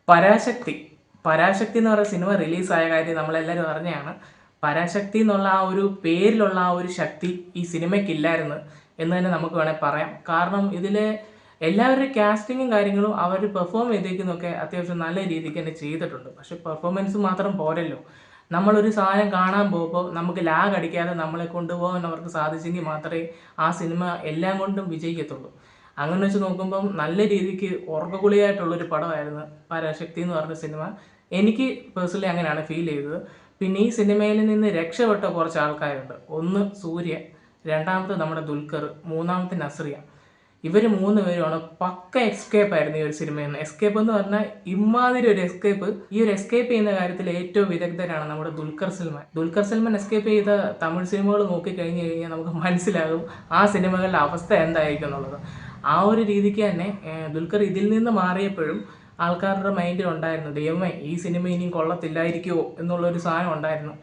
പരാശക്തി പരാശക്തി എന്ന് പറയുന്ന സിനിമ റിലീസായ കാര്യം നമ്മളെല്ലാവരും അറിഞ്ഞതാണ്. പരാശക്തി എന്നുള്ള ആ ഒരു പേരിലുള്ള ആ ഒരു ശക്തി ഈ സിനിമയ്ക്കില്ലായിരുന്നു എന്ന് തന്നെ നമുക്ക് വേണമെങ്കിൽ പറയാം. കാരണം ഇതിലെ എല്ലാവരുടെയും കാസ്റ്റിങ്ങും കാര്യങ്ങളും അവർ പെർഫോം ചെയ്തേക്കുന്നതൊക്കെ അത്യാവശ്യം നല്ല രീതിക്ക് തന്നെ ചെയ്തിട്ടുണ്ട്. പക്ഷെ പെർഫോമൻസ് മാത്രം പോരല്ലോ. നമ്മളൊരു സാധനം കാണാൻ പോകുമ്പോൾ നമുക്ക് ലാഗ് അടിക്കാതെ നമ്മളെ കൊണ്ടുപോകാൻ അവർക്ക് സാധിച്ചെങ്കിൽ മാത്രമേ ആ സിനിമ എല്ലാം കൊണ്ടും വിജയിക്കത്തുള്ളൂ. അങ്ങനെ വെച്ച് നോക്കുമ്പം നല്ല രീതിക്ക് ഓർമ്മഗുളിയായിട്ടുള്ളൊരു പടമായിരുന്നു പരാശക്തി എന്ന് പറഞ്ഞ സിനിമ. എനിക്ക് പേഴ്സണലി അങ്ങനെയാണ് ഫീൽ ചെയ്തത്. പിന്നെ ഈ സിനിമയിൽ നിന്ന് രക്ഷപ്പെട്ട കുറച്ച് ആൾക്കാരുണ്ട്. ഒന്ന് സൂര്യ, രണ്ടാമത്തെ നമ്മുടെ ദുൽഖർ, മൂന്നാമത്തെ നസ്രിയ. ഇവർ മൂന്ന് പേരുമാണ് പക്ക എസ്കേപ്പ് ആയിരുന്നു ഈ ഒരു സിനിമയിൽ നിന്ന്. എസ്കേപ്പ് എന്ന് പറഞ്ഞാൽ ഇമാതിരി ഒരു എസ്കേപ്പ്. ഈ ഒരു എസ്കേപ്പ് ചെയ്യുന്ന കാര്യത്തിൽ ഏറ്റവും വിദഗ്ധരാണ് നമ്മുടെ ദുൽഖർ സൽമാൻ. ദുൽഖർ സൽമാൻ എസ്കേപ്പ് ചെയ്ത തമിഴ് സിനിമകൾ നോക്കിക്കഴിഞ്ഞ് കഴിഞ്ഞാൽ നമുക്ക് മനസ്സിലാകും ആ സിനിമകളുടെ അവസ്ഥ എന്തായിരിക്കും എന്നുള്ളത്. ആ ഒരു രീതിക്ക് തന്നെ ദുൽഖർ ഇതിൽ നിന്ന് മാറിയപ്പോഴും ആൾക്കാരുടെ മൈൻഡിൽ ഉണ്ടായിരുന്നു, ദൈവമേ ഈ സിനിമ ഇനിയും കൊള്ളത്തില്ലായിരിക്കുമോ എന്നുള്ളൊരു സാധനം ഉണ്ടായിരുന്നു.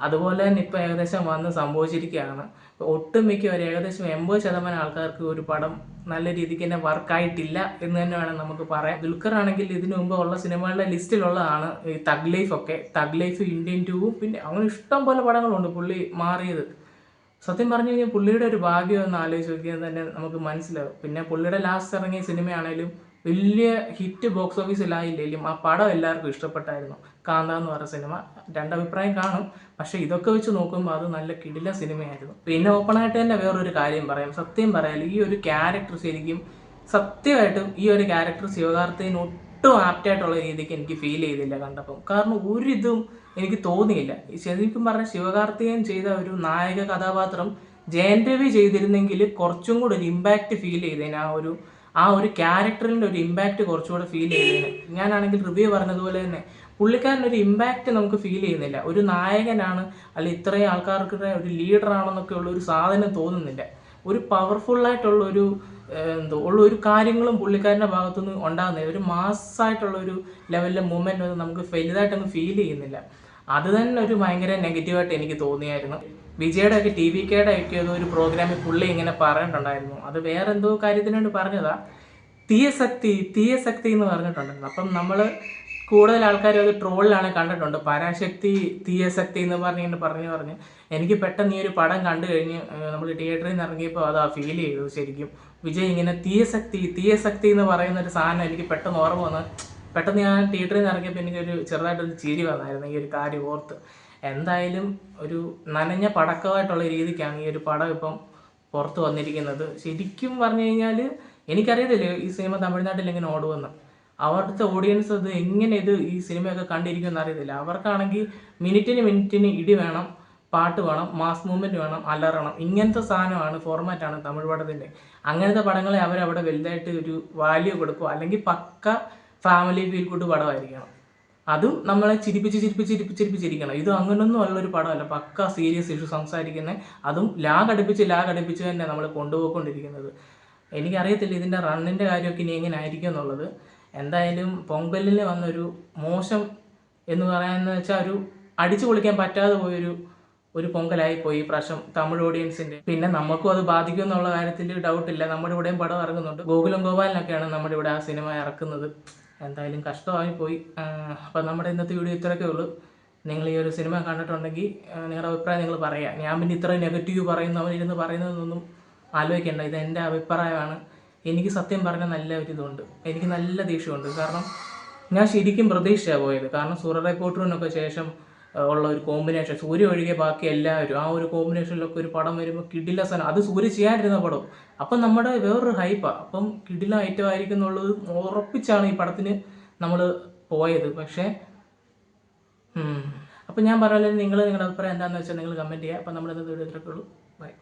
അതുപോലെ തന്നെ ഇപ്പോൾ ഏകദേശം വന്ന് സംഭവിച്ചിരിക്കുകയാണ്. ഒട്ടുമിക്ക ഒരു ഏകദേശം 80% ആൾക്കാർക്ക് ഒരു പടം നല്ല രീതിക്ക് തന്നെ വർക്കായിട്ടില്ല എന്ന് തന്നെ വേണം നമുക്ക് പറയാം. ദുൽഖർ ആണെങ്കിൽ ഇതിനു മുമ്പ് ഉള്ള സിനിമകളുടെ ലിസ്റ്റിലുള്ളതാണ് ഈ തഗ് ലൈഫ് ഒക്കെ. തഗ് ലൈഫ്, ഇന്ത്യൻ 2 പിന്നെ അങ്ങനെ ഇഷ്ടം പോലെ പടങ്ങളുണ്ട് പുള്ളി മാറിയത്. സത്യം പറഞ്ഞു കഴിഞ്ഞാൽ പുള്ളിയുടെ ഒരു ഭാഗ്യം എന്ന് ആലോചിച്ച് നോക്കിയാൽ തന്നെ നമുക്ക് മനസ്സിലാവും. പിന്നെ പുള്ളിയുടെ ലാസ്റ്റ് ഇറങ്ങിയ സിനിമയാണേലും വലിയ ഹിറ്റ് ബോക്സ് ഓഫീസിലായില്ലെങ്കിലും ആ പടം എല്ലാവർക്കും ഇഷ്ടപ്പെട്ടായിരുന്നു. കാന്ത എന്ന് പറഞ്ഞ സിനിമ രണ്ടഭിപ്രായം കാണും, പക്ഷേ ഇതൊക്കെ വെച്ച് നോക്കുമ്പോൾ അത് നല്ല കിടില സിനിമയായിരുന്നു. പിന്നെ ഓപ്പണായിട്ട് തന്നെ വേറൊരു കാര്യം പറയാം. സത്യം പറയാം, ഈ ഒരു ക്യാരക്ടർ ശരിക്കും സത്യമായിട്ടും ഈ ഒരു ക്യാരക്ടർ ശിവകാർത്തികന് ഒട്ടും ആപ്റ്റായിട്ടുള്ള രീതിക്ക് എനിക്ക് ഫീൽ ചെയ്തില്ല കണ്ടപ്പം. കാരണം ഒരിതും എനിക്ക് തോന്നിയില്ല. ശരിക്കും പറഞ്ഞാൽ ശിവകാർത്തികൻ ചെയ്ത ഒരു നായക കഥാപാത്രം ജയൻ രവി ചെയ്തിരുന്നെങ്കിൽ കുറച്ചും കൂടെ ഒരു ഇമ്പാക്റ്റ് ഫീൽ ചെയ്തേനെ. ആ ഒരു ക്യാരക്ടറിൻ്റെ ഒരു ഇമ്പാക്റ്റ് കുറച്ചുകൂടെ ഫീൽ ചെയ്തേനെ. ഞാനാണെങ്കിൽ റിവ്യൂ പറഞ്ഞതുപോലെ തന്നെ പുള്ളിക്കാരനൊരു ഇമ്പാക്റ്റ് നമുക്ക് ഫീൽ ചെയ്യുന്നില്ല. ഒരു നായകനാണ് അല്ല ഇത്രയും ആൾക്കാർക്ക് ഒരു ലീഡറാണെന്നൊക്കെ ഉള്ള ഒരു സാധനം തോന്നുന്നില്ല. ഒരു പവർഫുള്ളായിട്ടുള്ള ഒരു കാര്യങ്ങളും പുള്ളിക്കാരൻ്റെ ഭാഗത്തുനിന്ന് ഉണ്ടാകുന്നില്ല. ഒരു മാസ്സായിട്ടുള്ളൊരു ലെവലിലെ മൂവ്മെൻ്റ് ഒന്നും നമുക്ക് വലുതായിട്ടൊന്നും ഫീൽ ചെയ്യുന്നില്ല. അത് തന്നെ ഒരു ഭയങ്കര നെഗറ്റീവായിട്ട് എനിക്ക് തോന്നിയായിരുന്നു. വിജയുടെ ഒക്കെ TVKയുടെ ഒക്കെ ഒരു പ്രോഗ്രാമിൽ പുള്ളി ഇങ്ങനെ പറഞ്ഞിട്ടുണ്ടായിരുന്നു. അത് വേറെ എന്തോ കാര്യത്തിന് വേണ്ടി പറഞ്ഞതാ. തീയശക്തി എന്ന് പറഞ്ഞിട്ടുണ്ടായിരുന്നു. അപ്പം നമ്മൾ കൂടുതൽ ആൾക്കാർ അത് ട്രോളിലാണ് കണ്ടിട്ടുണ്ട്. പരാശക്തി തീയശക്തി എന്ന് പറഞ്ഞ് എനിക്ക് പെട്ടെന്ന് ഈ ഒരു പടം കണ്ടു കഴിഞ്ഞ് നമ്മൾ തിയേറ്ററിൽ നിന്ന് ഇറങ്ങിയപ്പോൾ അതാ ഫീൽ ചെയ്തു. ശരിക്കും വിജയ് ഇങ്ങനെ തീയശക്തി എന്ന് പറയുന്ന ഒരു സാധനം എനിക്ക് പെട്ടെന്ന് ഓർമ്മ വന്ന് പെട്ടെന്ന് ഞാൻ തിയേറ്ററിൽ നിന്ന് ഇറങ്ങിയപ്പോൾ എനിക്കൊരു ചെറുതായിട്ടൊരു ചിരി വന്നായിരുന്നു ഈ ഒരു കാര്യം ഓർത്ത്. എന്തായാലും ഒരു നനഞ്ഞ പടക്കമായിട്ടുള്ള രീതിക്കാണ് ഈ ഒരു പടം ഇപ്പം പുറത്ത് വന്നിരിക്കുന്നത്. ശരിക്കും പറഞ്ഞു കഴിഞ്ഞാൽ എനിക്കറിയത്തില്ല ഈ സിനിമ തമിഴ്നാട്ടിൽ എങ്ങനെ ഓടുമെന്ന്. അവിടുത്തെ ഓഡിയൻസ് അത് എങ്ങനെ ഈ സിനിമയൊക്കെ കണ്ടിരിക്കുമെന്ന് അറിയത്തില്ല. അവർക്കാണെങ്കിൽ മിനിറ്റിന് ഇടി വേണം, പാട്ട് വേണം, മാസ് മൂവ്മെൻറ്റ് വേണം, അലറണം. ഇങ്ങനത്തെ സാധനമാണ്, ഫോർമാറ്റാണ് തമിഴ് പടത്തിൻ്റെ. അങ്ങനത്തെ പടങ്ങളെ അവരവിടെ വലുതായിട്ട് ഒരു വാല്യൂ കൊടുക്കുക, അല്ലെങ്കിൽ പക്ക ഫാമിലി ഫീൽ ഗുഡ് പടമായിരിക്കണം. അതും നമ്മളെ ചിരിപ്പിച്ചിരിക്കണം. ഇത് അങ്ങനൊന്നും ഉള്ളൊരു പടമല്ല. പക്ക സീരിയസ് ഇഷ്യൂ സംസാരിക്കുന്നത്, അതും ലാഗ് അടുപ്പിച്ച് തന്നെ നമ്മൾ കൊണ്ടുപോയിക്കൊണ്ടിരിക്കുന്നത്. എനിക്കറിയത്തില്ല ഇതിൻ്റെ റണ്ണിൻ്റെ കാര്യമൊക്കെ ഇനി എങ്ങനെ ആയിരിക്കും എന്നുള്ളത്. എന്തായാലും പൊങ്കലിന് വന്നൊരു മോശം എന്ന് പറയാമെന്ന് വെച്ചാൽ ഒരു അടിച്ചു പൊളിക്കാൻ പറ്റാതെ ഒരു പൊങ്കലായിപ്പോയി ഈ പ്രാവശ്യം തമിഴ് ഓഡിയൻസിൻ്റെ. പിന്നെ നമുക്കും അത് ബാധിക്കും എന്നുള്ള കാര്യത്തിൽ ഡൗട്ടില്ല. നമ്മുടെ ഇവിടെയും പടം ഇറങ്ങുന്നുണ്ട്. ഗോകുലം ഗോപാലിനൊക്കെയാണ് നമ്മുടെ ഇവിടെ ആ സിനിമ ഇറക്കുന്നത്. എന്തായാലും കഷ്ടമായി പോയി. അപ്പം നമ്മുടെ ഇന്നത്തെ വീഡിയോ ഇത്രയൊക്കെ ഉള്ളൂ. നിങ്ങൾ ഈ ഒരു സിനിമ കണ്ടിട്ടുണ്ടെങ്കിൽ നിങ്ങളുടെ അഭിപ്രായം നിങ്ങൾ പറയുക. ഞാൻ പിന്നെ ഇത്ര നെഗറ്റീവ് പറയുന്നവരിരുന്ന് പറയുന്നതൊന്നും ആലോചിക്കേണ്ട. ഇത് എൻ്റെ അഭിപ്രായമാണ്. എനിക്ക് സത്യം പറഞ്ഞാൽ നല്ല ഒരിതുണ്ട്. എനിക്ക് നല്ല ദേഷ്യമുണ്ട്. കാരണം ഞാൻ ശരിക്കും പ്രതീക്ഷയാണ് പോയത്. കാരണം സൂര്യ റിപ്പോർട്ടറിനൊക്കെ ശേഷം ഉള്ള ഒരു കോമ്പിനേഷൻ, സൂര്യ ഒഴികെ ബാക്കി എല്ലാവരും ആ ഒരു കോമ്പിനേഷനിലൊക്കെ ഒരു പടം വരുമ്പോൾ കിടില സാധനം. അത് സൂര്യ ചെയ്യാനിരുന്ന പടം. അപ്പം നമ്മുടെ വേറൊരു ഹൈപ്പാണ്. അപ്പം കിടില ഐറ്റം ആയിരിക്കും എന്നുള്ളത് ഉറപ്പിച്ചാണ് ഈ പടത്തിന് നമ്മൾ പോയത്. പക്ഷേ അപ്പം ഞാൻ പറഞ്ഞാലും നിങ്ങൾ നിങ്ങളുടെ അഭിപ്രായം എന്താണെന്ന് വെച്ചാൽ നിങ്ങൾ കമൻറ്റ് ചെയ്യുക. അപ്പം നമ്മുടെ ഇന്നത്തെ വീഡിയോ ഇത്രയൊക്കെ ഉള്ളൂ. ബൈ.